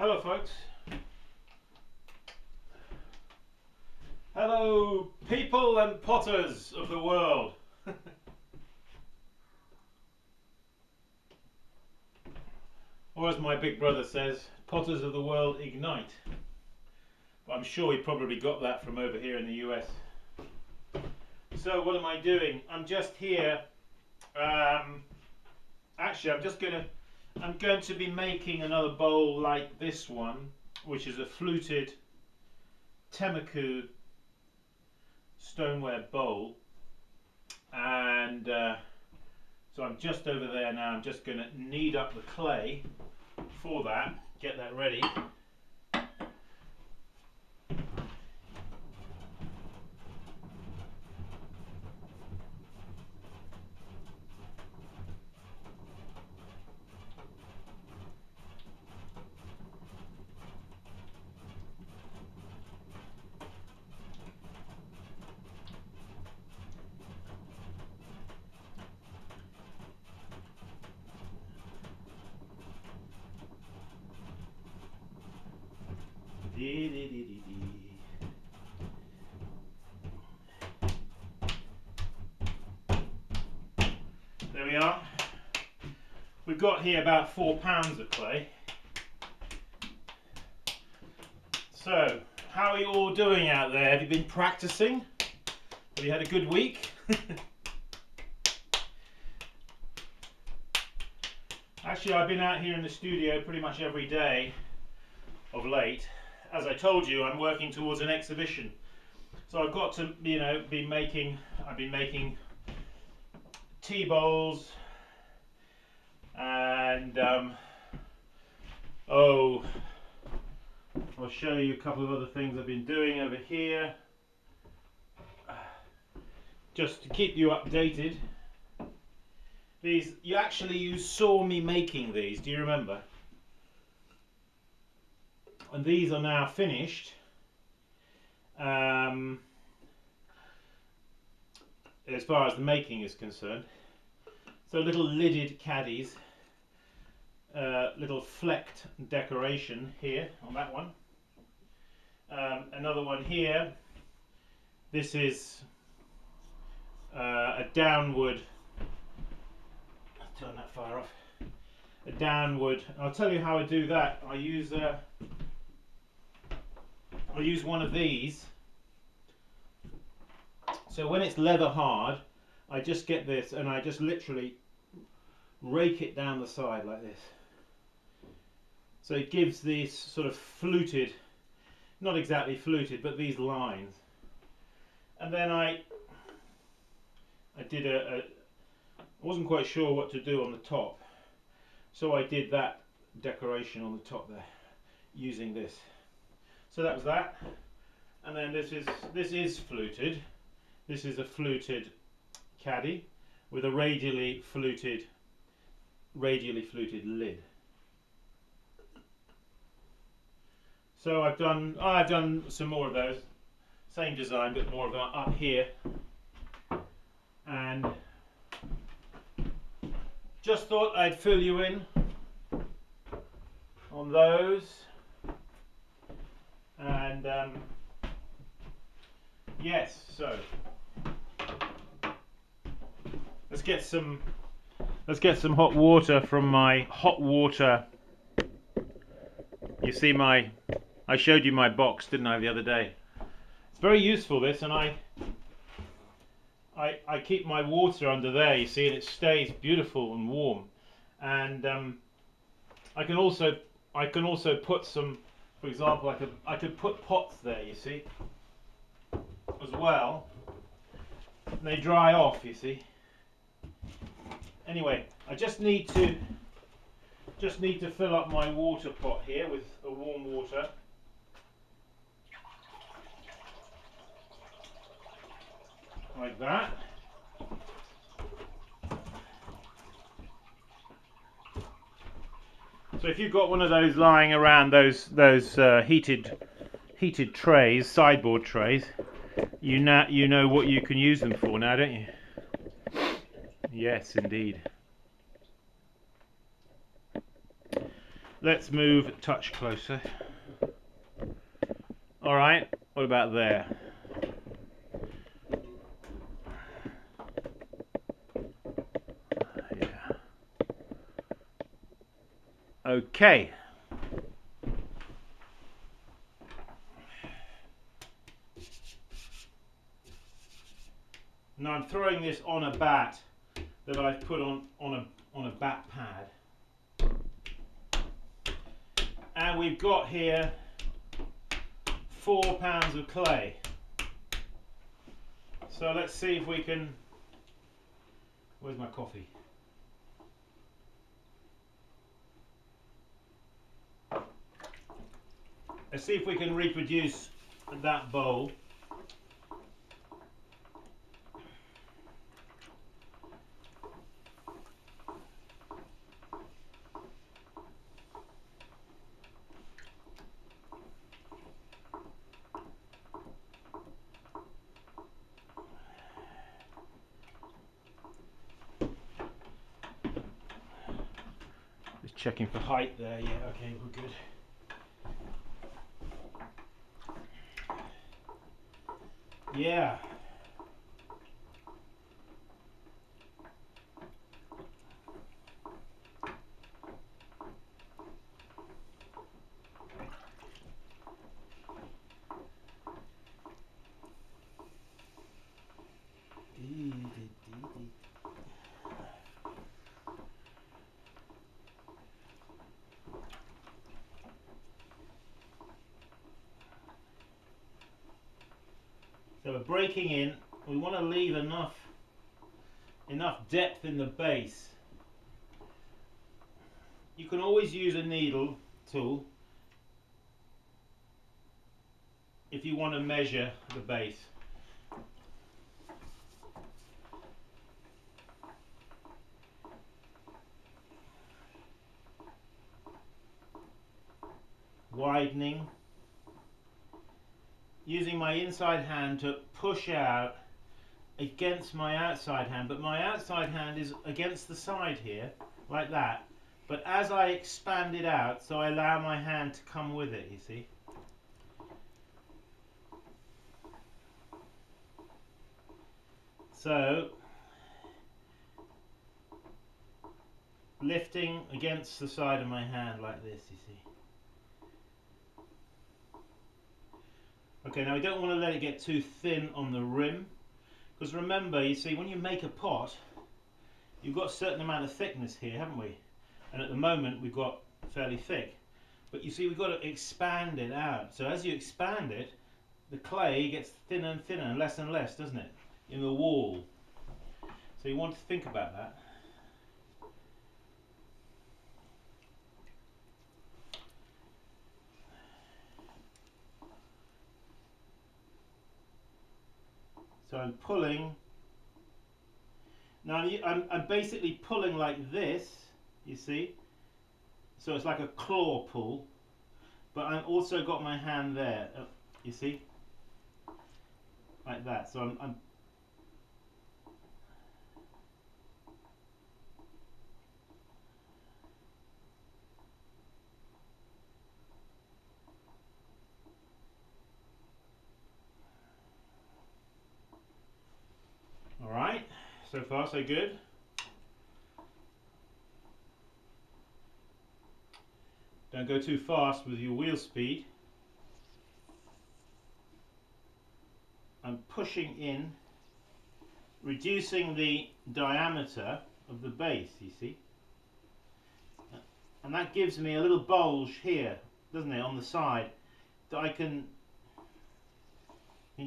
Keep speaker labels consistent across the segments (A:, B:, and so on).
A: Hello folks. Hello people and potters of the world. Or as my big brother says, potters of the world ignite. But I'm sure he probably got that from over here in the US. So what am I doing? I'm just here. Actually I'm going to be making another bowl like this one, which is a fluted Temmaku stoneware bowl, and so I'm just over there now. I'm just going to knead up the clay for that, get that ready. There we are. We've got here about 4 pounds of clay. So, how are you all doing out there? Have you been practicing? Have you had a good week? Actually, I've been out here in the studio pretty much every day of late. As I told you, I'm working towards an exhibition. So I've got to, I've been making tea bowls and I'll show you a couple of other things I've been doing over here just to keep you updated. These, you saw me making these, do you remember? And these are now finished. As far as the making is concerned. So little lidded caddies, little flecked decoration here on that one. Another one here. This is a downward. I'll turn that fire off. A downward. I'll tell you how I do that. I use one of these. So when it's leather hard, I just get this and I just literally rake it down the side like this. So it gives these sort of fluted, not exactly fluted, but these lines. And then I wasn't quite sure what to do on the top, so I did that decoration on the top there using this. So that was that. And then this is fluted. This is a fluted caddy with a radially fluted lid. So I've done some more of those. Same design, but more of them up here. And just thought I'd fill you in on those. And yes, so let's get some hot water from my hot water. You see I showed you my box, didn't I, the other day? It's very useful, this, and I keep my water under there, you see, and it stays beautiful and warm. And I can also put some, for example, I could put pots there, you see, as well. And they dry off, you see. Anyway, I just need to fill up my water pot here with the warm water. Like that. So if you've got one of those lying around, those heated trays, sideboard trays, you know what you can use them for now, don't you? Yes, indeed. let's move a touch closer. Alright, what about there? Yeah. Okay. Now I'm throwing this on a bat that I've put on a bat pad. And we've got here 4 pounds of clay. So let's see if we can... Where's my coffee? Let's see if we can reproduce that bowl. Just checking for height there. Yeah, okay, we're good. Yeah. So we're breaking in. We want to leave enough depth in the base. You can always use a needle tool if you want to measure the base. Widening. Using my inside hand to push out against my outside hand, but my outside hand is against the side here, like that. But as I expand it out, so I allow my hand to come with it, you see. So, lifting against the side of my hand like this, you see. Okay, now we don't want to let it get too thin on the rim, because remember, you see, when you make a pot, you've got a certain amount of thickness here, haven't we? And at the moment we've got fairly thick. But you see, we've got to expand it out. So as you expand it, the clay gets thinner and thinner and less, doesn't it? In the wall. So you want to think about that. So I'm pulling. Now I'm basically pulling like this, you see. So it's like a claw pull. But I've also got my hand there, you see. Like that. So I'm Alright, so far so good. Don't go too fast with your wheel speed. I'm pushing in, reducing the diameter of the base, you see. And that gives me a little bulge here, doesn't it, on the side, that I can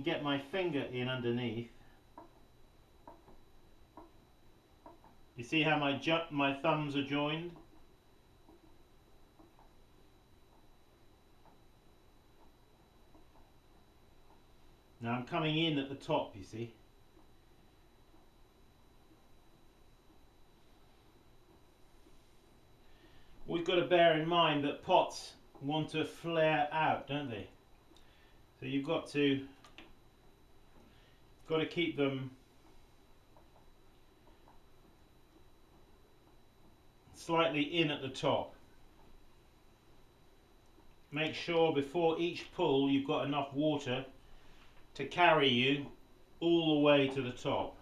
A: get my finger in underneath. You see how my thumbs are joined? Now I'm coming in at the top, you see. We've got to bear in mind that pots want to flare out, don't they? So you've got to keep them slightly in at the top. make sure before each pull you've got enough water to carry you all the way to the top.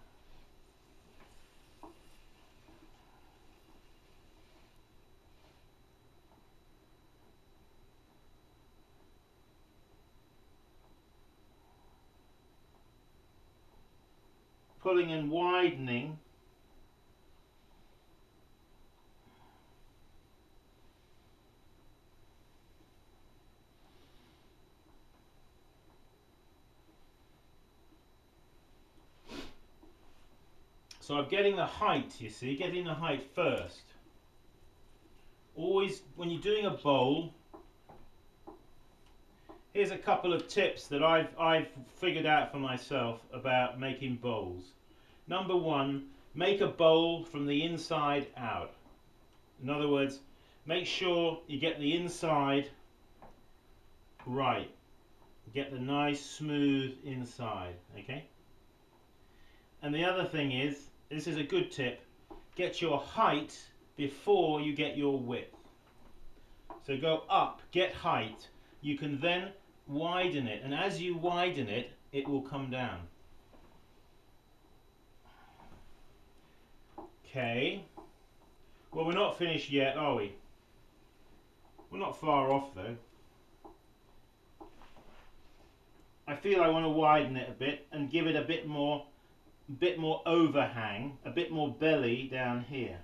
A: Pulling and widening. So I'm getting the height, you see, getting the height first. Always, when you're doing a bowl, here's a couple of tips that I've figured out for myself about making bowls. Number one, make a bowl from the inside out. In other words, make sure you get the inside right. Get the nice smooth inside, okay? And the other thing is, this is a good tip, get your height before you get your width. So go up, get height, you can then widen it, and as you widen it, it will come down. Okay, well, we're not finished yet, are we? We're not far off though. I feel I want to widen it a bit and give it a bit more overhang, a bit more belly down here.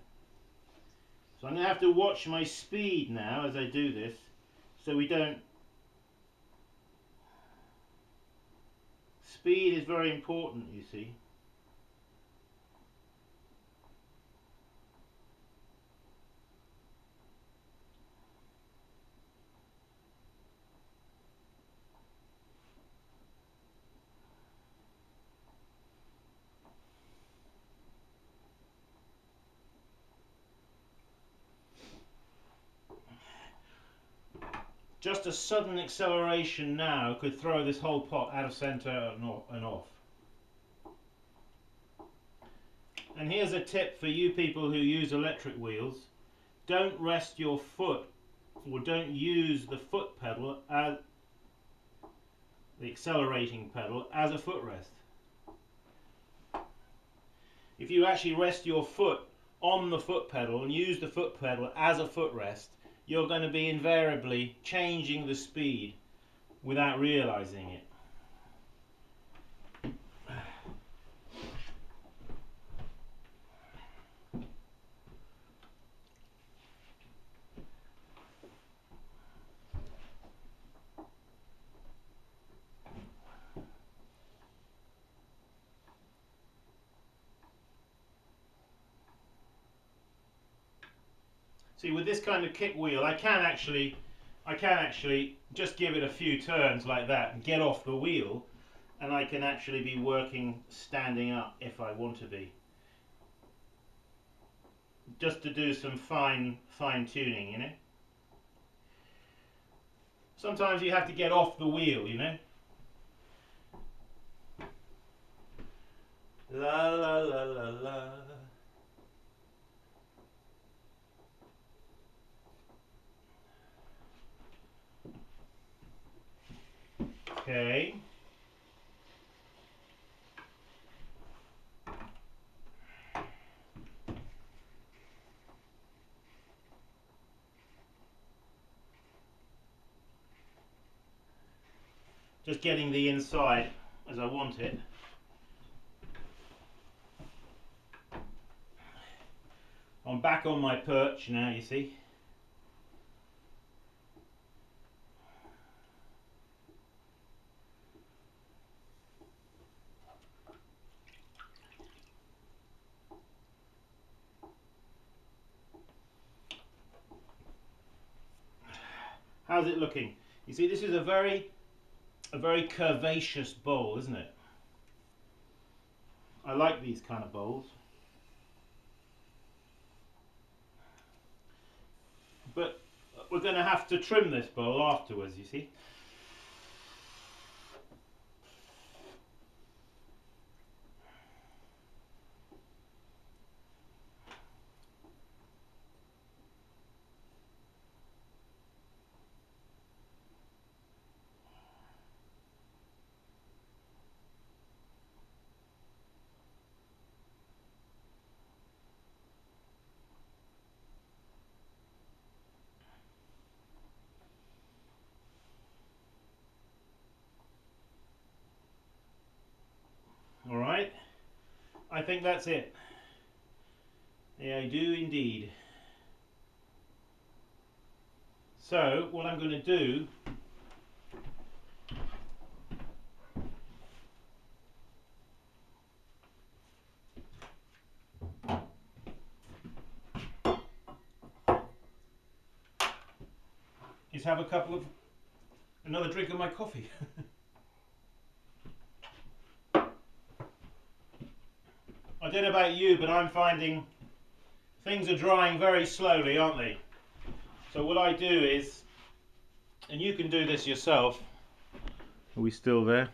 A: So I'm going to have to watch my speed now as I do this, so we don't... Speed is very important, you see. Just a sudden acceleration now could throw this whole pot out of center and off. And here's a tip for you people who use electric wheels. Don't rest your foot, or don't use the foot pedal as the accelerating pedal as a footrest. If you actually rest your foot on the foot pedal and use the foot pedal as a footrest, you're going to be invariably changing the speed without realizing it. See, with this kind of kick wheel, I can actually just give it a few turns like that and get off the wheel, and I can actually be working standing up if I want to be. Just to do some fine tuning, you know. Sometimes you have to get off the wheel, you know. La la la la la. Okay. Just getting the inside as I want it. I'm back on my perch now, you see. How's it looking? You see, this is a very curvaceous bowl, isn't it? I like these kind of bowls. But we're going to have to trim this bowl afterwards, you see. I think that's it. Yeah, I do indeed. So what I'm going to do is have another drink of my coffee. I don't know about you, but I'm finding things are drying very slowly, aren't they? So what I do is, and you can do this yourself. Are we still there?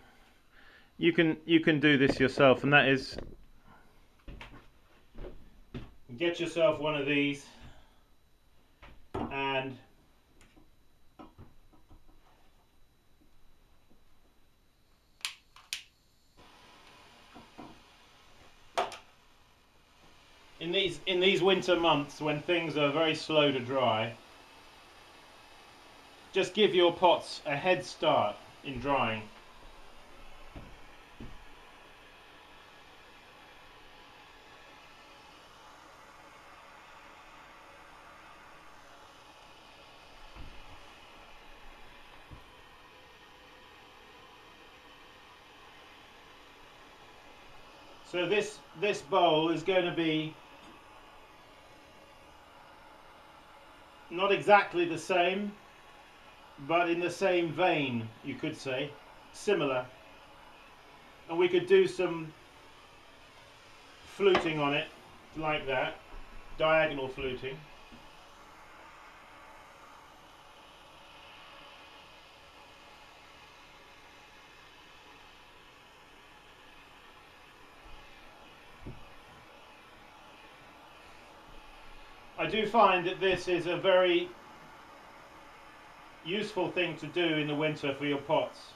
A: You can do this yourself, and that is get yourself one of these and in these winter months when things are very slow to dry, just give your pots a head start in drying. So this bowl is going to be not exactly the same, but in the same vein, you could say, similar. And we could do some fluting on it, like that, diagonal fluting. I do find that this is a very useful thing to do in the winter for your pots.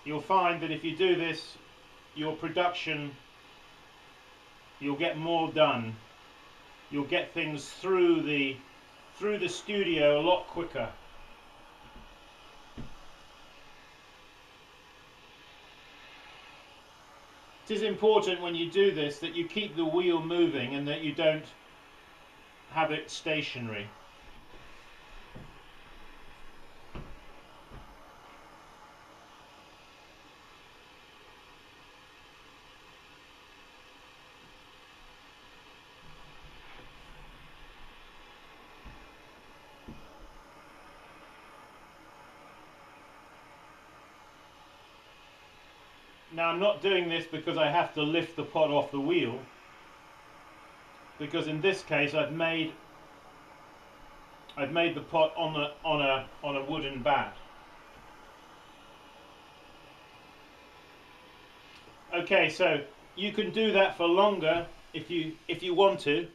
A: You'll find that if you do this, your production, you'll get more done. You'll get things through the studio a lot quicker. It is important when you do this that you keep the wheel moving and that you don't have it stationary. Now I'm not doing this because I have to lift the pot off the wheel, because in this case I've made the pot on a wooden bat. Okay, so you can do that for longer if you want to.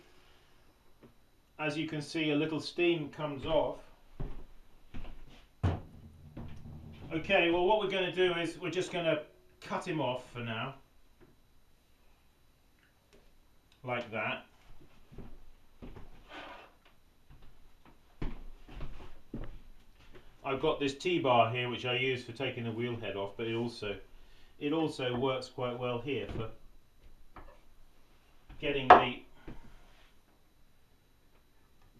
A: As you can see, a little steam comes off. Okay, well what we're going to do is we're just going to cut him off for now, like that. I've got this T-bar here which I use for taking the wheel head off, but it also works quite well here for getting the,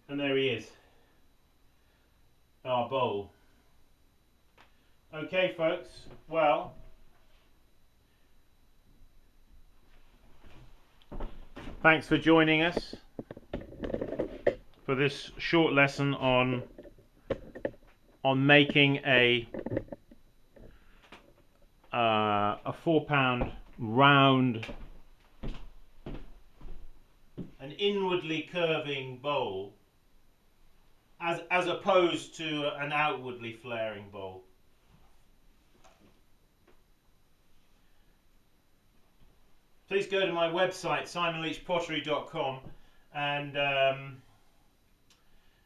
A: and there he is, our bowl. Okay folks, well, thanks for joining us for this short lesson on making a 4-pound round, an inwardly curving bowl, as opposed to an outwardly flaring bowl. Please go to my website simonleachpottery.com, and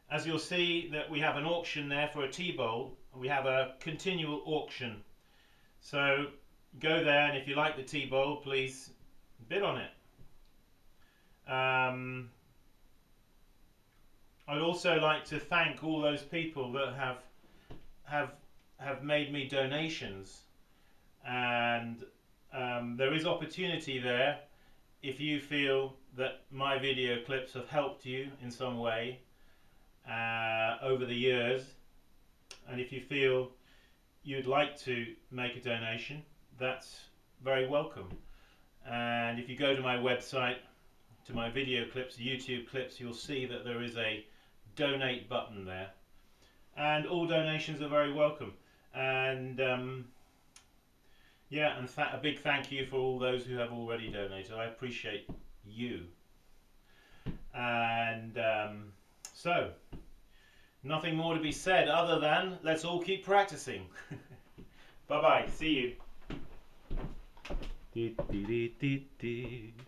A: as you'll see that we have an auction there for a tea bowl. We have a continual auction, so go there, and if you like the tea bowl, please bid on it. I'd also like to thank all those people that have made me donations, and There is opportunity there if you feel that my video clips have helped you in some way over the years, and if you feel you'd like to make a donation, that's very welcome. And if you go to my website, to my video clips, YouTube clips, you'll see that there is a donate button there, and all donations are very welcome. And yeah, and a big thank you for all those who have already donated. I appreciate you. And so, nothing more to be said other than let's all keep practicing. Bye bye, see you.